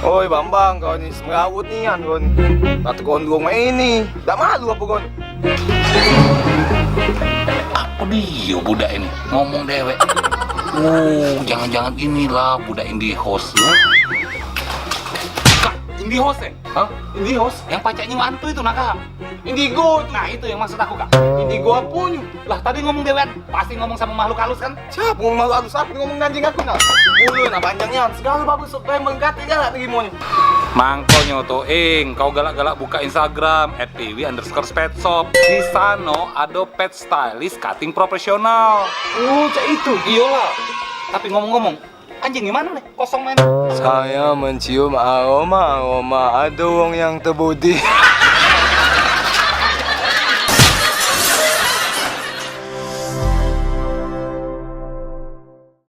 Oi Bambang, kau ni semrawut ni kan kon. Kata gondrong main ini. Tak malu apa kon? Apa dia budak ini ngomong dewek? Jangan-jangan inilah budak indie host ya? Kak, indie host ya? Hah? Indie host? Yang pacarnya mantu itu nak kak? Indigo. Nah itu yang maksud aku kak. Indigo apanya? Lah tadi ngomong dewek, pasti ngomong sama makhluk halus kan? Siapa ngomong malu halus? Siapa ngomong anjing aku nak? Bulu nak panjangnya. Segala bagus supaya mengkati galak terimonya. Mangkonyo to kau galak-galak buka Instagram @pw_petshop. Di sana ada pet stylist cutting profesional. Oh, cak itu. Iyalah. Tapi ngomong-ngomong, anjing gimana nih? Kosong main. Saya mencium aroma ada wong yang terbudi.